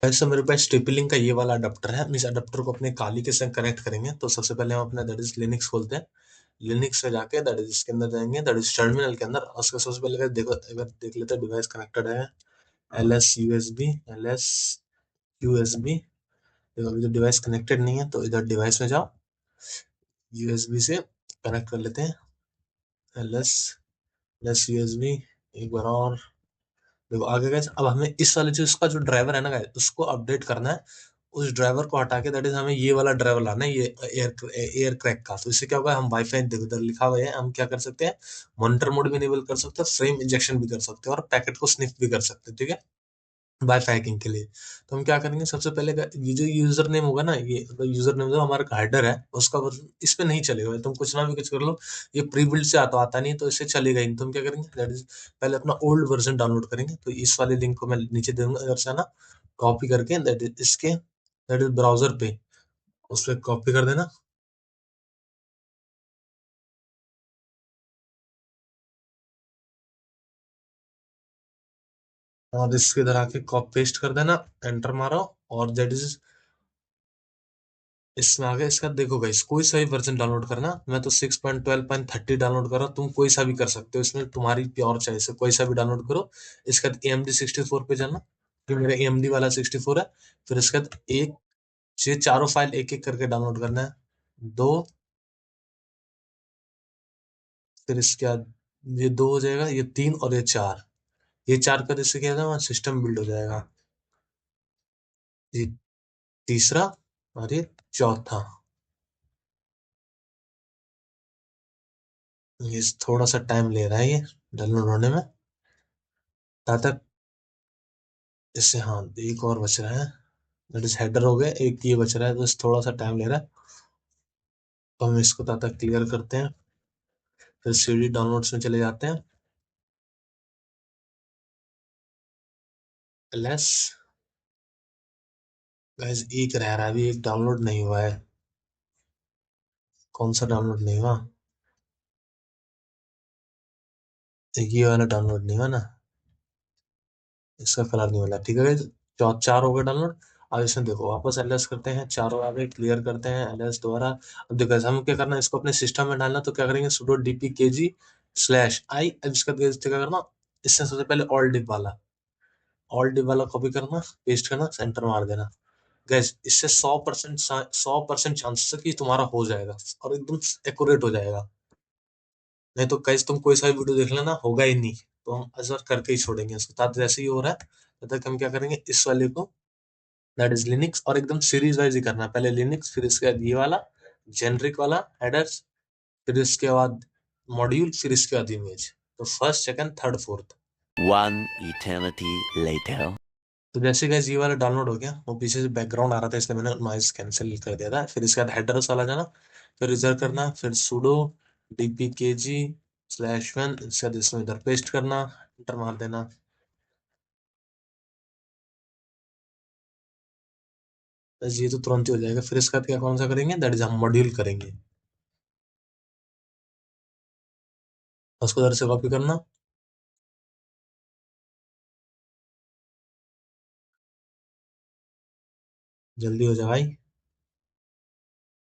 वैसे मेरे पास TP-Link का ये वाला अडेप्टर है। हम इस अडेप्टर को अपने काली के संग कनेक्ट करेंगे। तो सबसे पहले हम अपना दैट इज लिनक्स खोलते हैं। लिनक्स में जाके दैट इज इसके अंदर जाएंगे, दैट इज टर्मिनल के अंदर। उसके सबसे पहले अगर देखो, अगर देख लेते हैं डिवाइस कनेक्टेड है, ls USB, ls USB। देखो अभी तो डिवाइस कनेक्टेड नहीं है, तो इधर डिवाइस में जाओ, USB से कनेक्ट कर लेते हैं। ls ls USB, एक बार और। देखो आगे गए। अब हमें इस वाले जो इसका जो ड्राइवर है ना guys, उसको अपडेट करना है। उस ड्राइवर को हटा के दैट इज हमें ये वाला ड्राइवर लाना है, ये एयर क्रैक का। तो इससे क्या होगा, हम वाईफाई देखो इधर लिखा हुआ है, हम क्या कर सकते हैं, मॉनिटर मोड भी इनेबल कर सकते हैं, फ्रेम इंजेक्शन भी कर सकते हैं, और पैकेट को स्निफ भी कर सकते हैं, ठीक है, वाईफाई हैकिंग के लिए। तो हम क्या करेंगे, सबसे पहले ये जो यूजर नेम होगा ना, ये यूजर नेम जो हमारा हेडर है उसका वर्जन इस पे नहीं चलेगा। तुम कुछ ना भी कुछ कर लो, ये प्री बिल्ड से आता आता नहीं, तो इससे चलेगा ही नहीं। तो हम क्या करेंगे, दैट इज पहले अपना ओल्ड वर्जन डाउनलोड करेंगे। तो इस वाले लिंक को मैं नीचे दे दूंगा, इधर से ना कॉपी करके दैट इज इसके दैट इज ब्राउजर पे उस पर कॉपी कर देना। और इसके इधर आके कॉपी पेस्ट कर देना, एंटर मारो। और दैट इज इसमें आगे इसका देखो गाइस, कोई सा भी वर्जन डाउनलोड करना। मैं तो 6.12.30 डाउनलोड कर रहा हूँ, तुम कोई सा भी कर सकते हो, इसमें तुम्हारी प्योर चॉइस है, कोई सा भी डाउनलोड करो। इसके बाद AMD 64 पे जाना, फिर मेरा AMD वाला 64 है। फिर इसके बाद एक ये चारों फाइल एक एक करके डाउनलोड करना है, दो। फिर इसके बाद ये दो हो जाएगा, ये तीन और ये चार। ये चार कर इससे क्या होगा, सिस्टम बिल्ड हो जाएगा। ये तीसरा और ये चौथा। ये थोड़ा सा टाइम ले रहा है ये डाउनलोड होने में। तब तक इससे, हाँ, एक और बच रहा है, दैट इज हेडर हो गया, एक ये बच रहा है, तो इस थोड़ा सा टाइम ले रहा है। तो हम इसको तब तक क्लियर करते हैं। फिर CD डाउनलोड्स में चले जाते हैं। ls गाइस, एक रह रहा है अभी, एक डाउनलोड नहीं हुआ है। कौन सा डाउनलोड नहीं हुआ, ये वाला डाउनलोड नहीं हुआ ना, इसका कलर नहीं मिला, ठीक है guys। चार हो गए डाउनलोड। अब इसमें देखो वापस ls करते हैं, चारों आ गए, क्लियर करते हैं ls दोबारा। अब देखो guys, हम क्या करना है, इसको अपने सिस्टम में डालना। तो क्या करेंगे, sudo dpkg/i। अब इसका guys क्या करना, इससे सबसे पहले ऑल डिव वाला कॉपी करना, पेस्ट करना, सेंटर मार देना। गैस इससे 100% चांसेस है कि तुम्हारा हो जाएगा, और एकदम एक्यूरेट हो जाएगा। नहीं तो गैस तुम कोई सा भी वीडियो देख लेना, होगा ही नहीं। तो हम ऐसा करके ही छोड़ेंगे इसको, ताकि जैसे ही हो रहा है तब तक हम क्या करेंगे, इस वाले को दैट इज लिनक्स, और एकदम सीरीज वाइज ही करना है। पहले लिनक्स, फिर इसके बाद ये वाला जेनरिक वाला हेडर्स, फिर इसके बाद मॉड्यूल, फिर इसके बाद इमेज। तो first, second, third, fourth. One eternity later. तो जैसे गाइस ये वाला डाउनलोड हो गया, वो पीछे से बैकग्राउंड आ रहा था, इसलिए मैंने नॉइस कैंसिल कर दिया था। फिर इसके बाद हेडर्स वाला जाना, फिर रिजर्व करना, फिर sudo dpkg/1, इसके बाद इसमें इधर पेस्ट करना, एंटर मार देना। बस ये तो तुरंत ही हो जाएगा। फिर इसके बाद क्या, कौन सा करेंगे, दैट इज हम मॉड्यूल करेंगे। उसको इधर से कॉपी करना, जल्दी हो जाए भाई।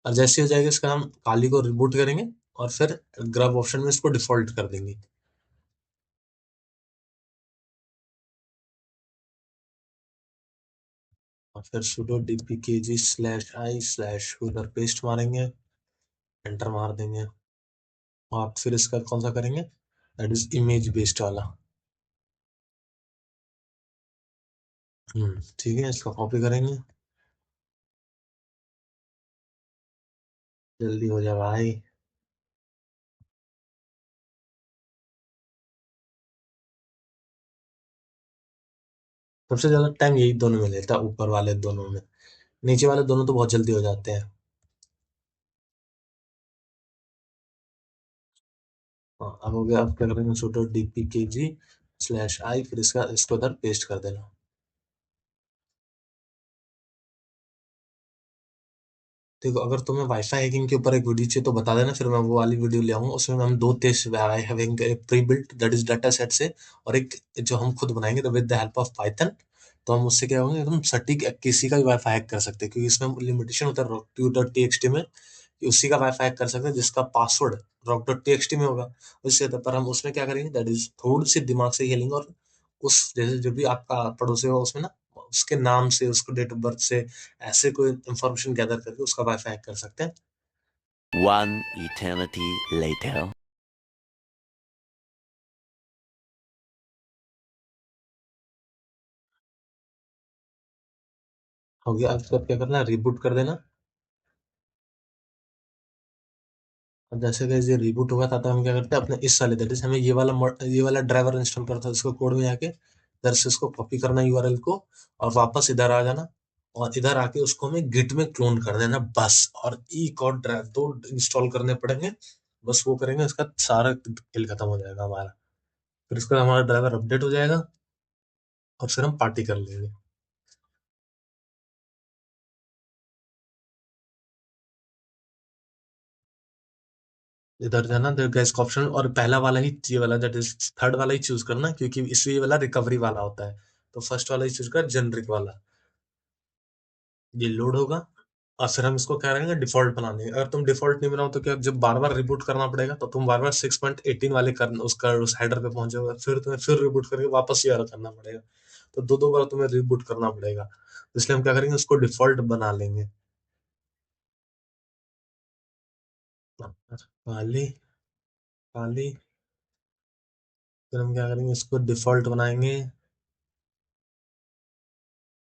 और जैसे हो जाएगा, इसका हम काली को रिबूट करेंगे, और फिर ग्रब ऑप्शन में इसको डिफॉल्ट कर देंगे। और फिर sudo dpkg/i/ उधर पेस्ट मारेंगे, एंटर मार देंगे। और फिर इसका कौन सा करेंगे, दैट इज इमेज बेस्ड वाला। ठीक है, इसका कॉपी करेंगे, जल्दी हो जाए भाई। सबसे ज्यादा टाइम यही दोनों में लेता है, ऊपर वाले दोनों में। नीचे वाले दोनों तो बहुत जल्दी हो जाते हैं। हाँ, अब हो गया। अब क्या करेंगे, sudo dpkg/i, फिर इसका इसको उधर पेस्ट कर देना। देखो अगर तुम्हें वाईफाई हैकिंग के ऊपर एक वीडियो चाहिए तो बता देना, फिर मैं वो वाली वीडियो ले आऊंगा। उसमें हम दो टेस्ट हैविंग, एक pre built that is data set से, और एक जो हम खुद बनाएंगे, तो with the help of Python, तो हम उससे क्या होंगे, एकदम सटीक किसी का भी वाईफाई हैक कर सकते हैं, क्योंकि इसमें लिमिटेशन होता है rock2.txt में कि उसी का वाईफाई हैक कर सकते हैं जिसका पासवर्ड rock.txt में होगा। उससे पर हम उसमें क्या करेंगे, दैट इज थोड़ी सी दिमाग से खेलेंगे, और उस जैसे जो भी आपका पड़ोसी होगा उसमें ना, उसके नाम से, उसको डेट ऑफ बर्थ से ऐसे कोई इंफॉर्मेशन गैदर करके उसका वाईफाई हैक कर सकते हैं। One eternity later. हो गया, अब क्या करना है, रिबूट कर देना। अब जैसे कि ये रिबूट होगा था, तो हम क्या करते हैं, अपने इस वाले दैट इज हमें ये वाला ड्राइवर इंस्टॉल करता है, इसको कोड में जाके इधर से इसको कॉपी करना यूआरएल को, और वापस इधर आ जाना, और इधर आके उसको हमें गिट में क्लोन कर देना बस। और एक और ड्राइव दो इंस्टॉल करने पड़ेंगे, बस वो करेंगे, इसका सारा खेल खत्म हो जाएगा हमारा। फिर इसका हमारा ड्राइवर अपडेट हो जाएगा, और फिर हम पार्टी कर लेंगे। इधर जाना, देयर गाइस का ऑप्शन, और पहला वाला ही, ये वाला दैट इज थर्ड वाला ही चूज करना, क्योंकि इसमें ये वाला रिकवरी वाला होता है। तो फर्स्ट वाला ही चूज कर, जेनरिक वाला। ये लोड होगा, और फिर हम इसको क्या करेंगे, डिफॉल्ट बनाने। अगर तुम डिफॉल्ट नहीं बनाओ तो क्या, जब बार बार रिबूट करना पड़ेगा, तो तुम बार बार 6.18 वाले करना, उसका उस हेडर पे पहुंचोगे, फिर तुम्हें फिर रिबूट करके वापस ये वाला करना पड़ेगा। तो दो दो बार तुम्हें रिबूट करना पड़ेगा, तो इसलिए हम क्या करेंगे, उसको डिफॉल्ट बना लेंगे। काली, काली, फिर हम क्या करेंगे, इसको डिफॉल्ट बनाएंगे,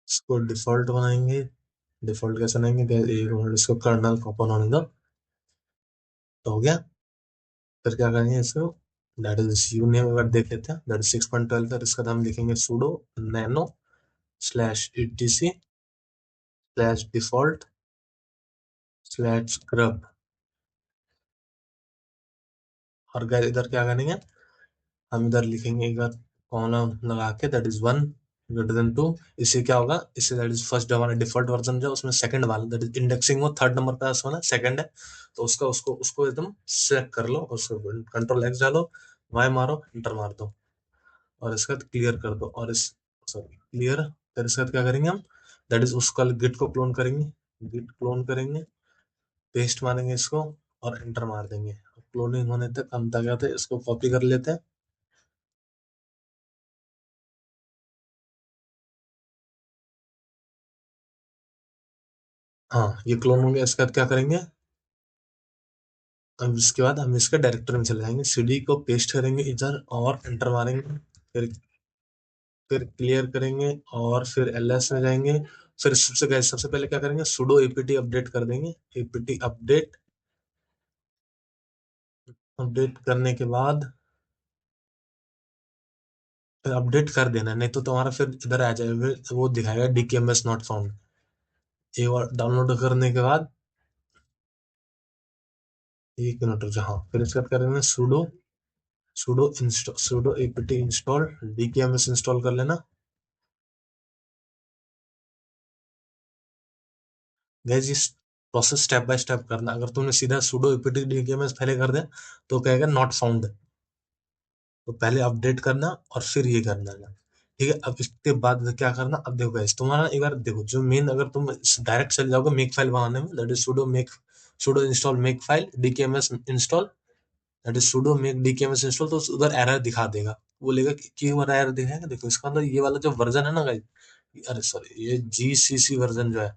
इसको डिफॉल्ट बनाएंगे। डिफॉल्ट कैसे बनाएंगे, एक मिनट, इसको कर्नल ओपन होने दो। तो हो गया। फिर क्या करेंगे इसको, दैट इज यू नेम अगर देख लेते हैं, दैट इज 6.12, फिर इसका नाम लिखेंगे sudo nano slash etc slash default slash grub। और गैर इधर क्या करेंगे, हम इधर लिखेंगे एक बार कॉलम लगा के, दैट इज 1 greater than 2। इससे क्या होगा, इससे दैट इज फर्स्ट, हमारा डिफॉल्ट वर्जन जो है, उसमें सेकंड वाला दैट इज इंडेक्सिंग वो थर्ड नंबर पे उसमें ना सेकंड है। तो उसका उसको उसको एकदम सेलेक्ट कर लो, उसको कंट्रोल एक्स डालो, वाई मारो, इंटर मार दो, और इसका क्लियर कर दो, और इस, सॉरी, क्लियर। फिर इसके बाद क्या करेंगे हम, दैट इज उसका गिट को क्लोन करेंगे, गिट क्लोन करेंगे, पेस्ट मारेंगे इसको, और एंटर मार देंगे। क्लोनिंग होने तक हम तक आते, इसको कॉपी कर लेते हैं। हाँ, ये क्लोन हो गया। इसके बाद क्या करेंगे, अब इसके बाद हम इसके डायरेक्टर में चले जाएंगे, सीडी को पेस्ट करेंगे इधर, और एंटर मारेंगे। फिर क्लियर करेंगे, और फिर एलएस में जाएंगे। फिर सबसे पहले क्या करेंगे, sudo apt अपडेट कर देंगे, apt अपडेट। अपडेट करने के बाद फिर अपडेट कर देना, नहीं तो तुम्हारा फिर इधर आ जाएगा, वो दिखाएगा डीकेएमएस नॉट फाउंड। एक बार डाउनलोड करने के बाद, एक मिनट रुको, हाँ, फिर इसके बाद करेंगे sudo apt install DKMS install कर लेना। गैस इस प्रोसेस स्टेप बाय स्टेप करना। अगर तुमने सीधा sudo apt डीकेएमएस पहले कर दिया, तो कहेगा नॉट फाउंड। तो पहले अपडेट करना, और फिर ये करना है। ठीक है, अब इसके बाद क्या करना, अब देखो गाइस, तुम्हारा एक बार देखो, जो मेन, अगर तुम डायरेक्ट चले जाओगे मेक फाइल बनाने में, that is sudo install make file DKMS install, that is sudo make DKMS install, तो उधर एरर दिखा देगा। बोलेगा कि क्यों एरर दिखाएगा, देखो इसका अंदर ये वाला जो वर्जन है ना गाइस, अरे सॉरी, ये जीसीसी वर्जन जो है,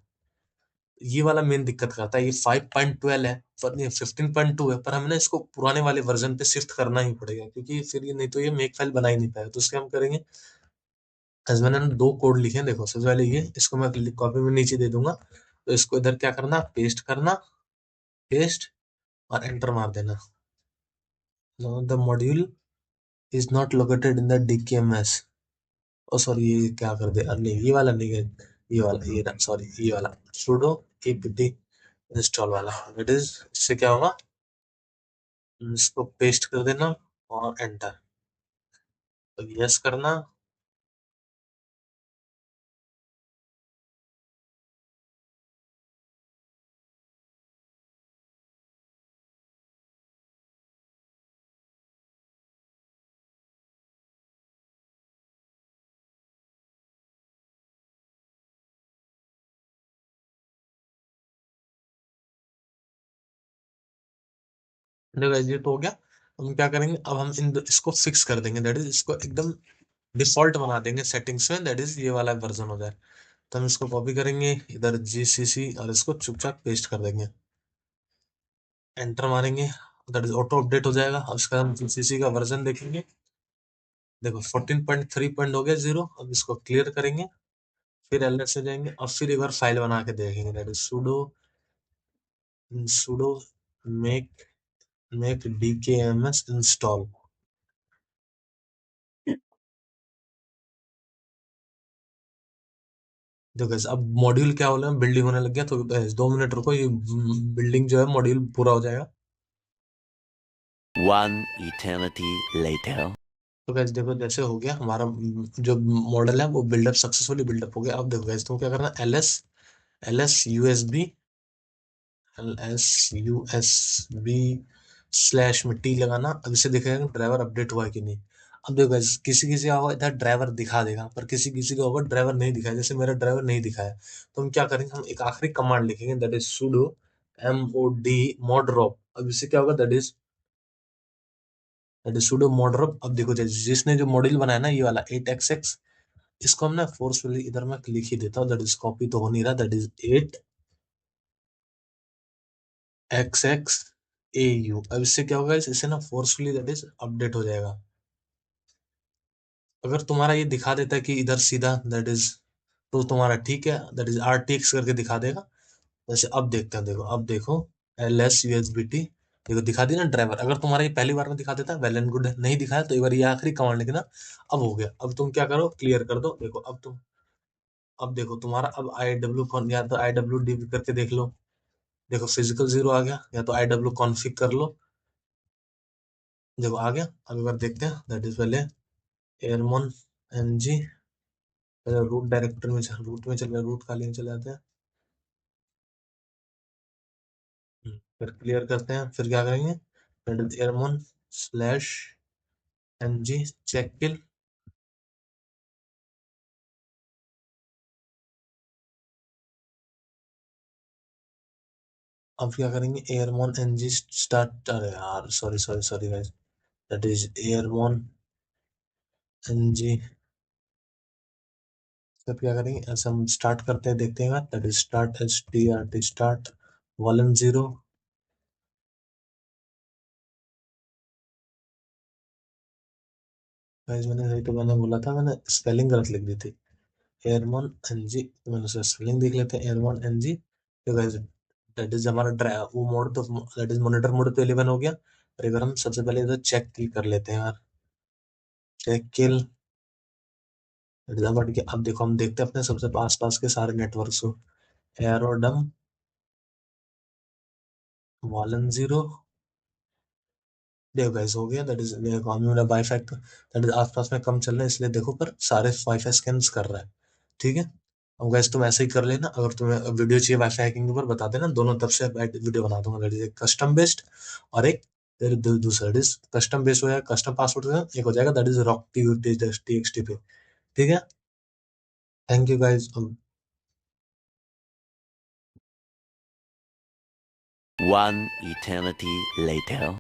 ये वाला मेन दिक्कत करता है। ये 5.12 है, पर नहीं 15.2 है, पर हमें ना इसको पुराने वाले वर्जन पे शिफ्ट करना ही पड़ेगा, क्योंकि फिर ये नहीं तो ये मेक फाइल बना ही नहीं पाएगा। तो उसके हम करेंगे, आज मैंने ना दो कोड लिखे हैं, देखो सबसे पहले ये, इसको मैं कॉपी में नीचे दे दूंगा। तो इसको इधर क्या करना, पेस्ट करना, पेस्ट, और एंटर मार देना। The module is not located in the DKMS. Oh sorry, ये क्या कर दे, अरे नहीं, ये वाला नहीं है, ये वाला, ये सॉरी, ये वाला sudo apt इंस्टॉल वाला, इट इज, इससे क्या होगा, इसको पेस्ट कर देना, और एंटर। तो यस करना। देखो guys, ये तो हो गया। हम क्या करेंगे, अब हम इसको फिक्स कर देंगे, दैट इज इसको एकदम डिफॉल्ट बना देंगे सेटिंग्स में, दैट इज ये वाला वर्जन हो जाए। तो हम इसको कॉपी करेंगे इधर जीसीसी और इसको चुपचाप पेस्ट कर देंगे, एंटर मारेंगे, दैट इज ऑटो अपडेट हो जाएगा। अब इसका हम जीसीसी का वर्जन देखेंगे, देखो 14.3 हो गया 0। अब इसको क्लियर करेंगे, फिर एलएस से जाएंगे और फिर एक बार फाइल बना के देखेंगे, that is sudo sudo make dkms install। देखो guys, अब मॉड्यूल क्या हो रहा है, बिल्डिंग होने लग गया। तो 2 मिनट रुको, ये बिल्डिंग जो है मॉड्यूल पूरा हो जाएगा। One eternity later. तो गैस देखो, जैसे हो गया हमारा जो मॉडल है वो बिल्डअप सक्सेसफुली बिल्डअप हो गया। अब देखो गैस, तुम क्या करना, LS USB/टी लगाना। अब इसे देखेगा ड्राइवर अपडेट हुआ है कि नहीं। अब देखो guys, किसी किसी का होगा इधर ड्राइवर दिखा देगा, पर किसी किसी का होगा ड्राइवर नहीं दिखाया, जैसे मेरा ड्राइवर नहीं दिखाया। तो हम क्या करेंगे, हम एक आखिरी कमांड लिखेंगे, दैट इज sudo mod अब इससे क्या होगा, दैट इज sudo mod। अब देखो जिसने जो मॉड्यूल बनाया ना, ये वाला 8xx, इसको हम ना फोर्सफुली इधर मैं लिख ही देता हूँ, दैट इज कॉपी तो हो नहीं रहा, दैट इज 8xx AU। अब इससे क्या होगा, इससे ना फोर्सफुली दैट इज अपडेट हो जाएगा। अगर तुम्हारा ये दिखा देता है कि इधर सीधा दैट इज, तो तुम्हारा ठीक है, दैट इज RTX करके दिखा देगा। वैसे अब देखते हैं, देखो अब देखो, LS USB/T, देखो दिखा दी ना ड्राइवर। अगर तुम्हारा ये पहली बार में दिखा देता है, वेल एंड गुड है, नहीं दिखाया तो एक बार ये आखिरी कमांड लिखना। अब हो गया, अब तुम क्या करो, क्लियर कर दो। देखो अब तुम, अब देखो तुम्हारा अब IW कौन, या तो IWD करके देख लो, देखो फिजिकल 0 आ गया, या तो IW कॉन्फ़िग कर लो, देखो आ गया। अब एक बार देखते हैं, दैट इज पहले एयरमोन NG, पहले रूट डायरेक्टर में रूट में चल रहा है, रूट खाली में चले जाते हैं। फिर क्लियर करते हैं, फिर क्या करेंगे, that is airmon check kill. अब क्या करेंगे, एयरमोन NG स्टार्ट, अरे यार sorry sorry sorry guys, that is airmon NG। तब क्या करेंगे, ऐसा हम स्टार्ट करते हैं, देखते हैं, that is start STRT start volume 0। Guys मैंने बोला था, मैंने स्पेलिंग गलत लिख दी थी, एयरमोन NG। तो मैंने उसका स्पेलिंग देख लेते हैं, एयरमोन NG। तो गाइस दैट इज हमारा वो मोड तो, दैट इज मॉनिटर मोड तो 11 हो गया। और अगर हम सबसे पहले इधर चेक किल कर लेते हैं यार, चेक किल, बढ़ के। अब देखो हम देखते हैं अपने सबसे पास पास के सारे नेटवर्क्स को, एरोडम वॉलन 0। देखो गाइस हो गया, दैट इज देखो हम मेरा वाईफाई, दैट इज आसपास में कम चल रहा है इसलिए देखो, पर सारे वाईफाई स्कैन्स कर रहा है, ठीक है। अब गाइस तुम ऐसे ही कर लेना, अगर तुम्हें वीडियो चाहिए वाईफाई हैकिंग के ऊपर बता देना, दोनों तरफ से वीडियो बना दूंगा, दैट इज एक कस्टम बेस्ड और एक दूसरा डिस कस्टम बेस्ड हो जाएगा, कस्टम पासवर्ड हो जाएगा, एक हो जाएगा दैट इज रॉक TXT पे, ठीक है। Thank you guys. One eternity later.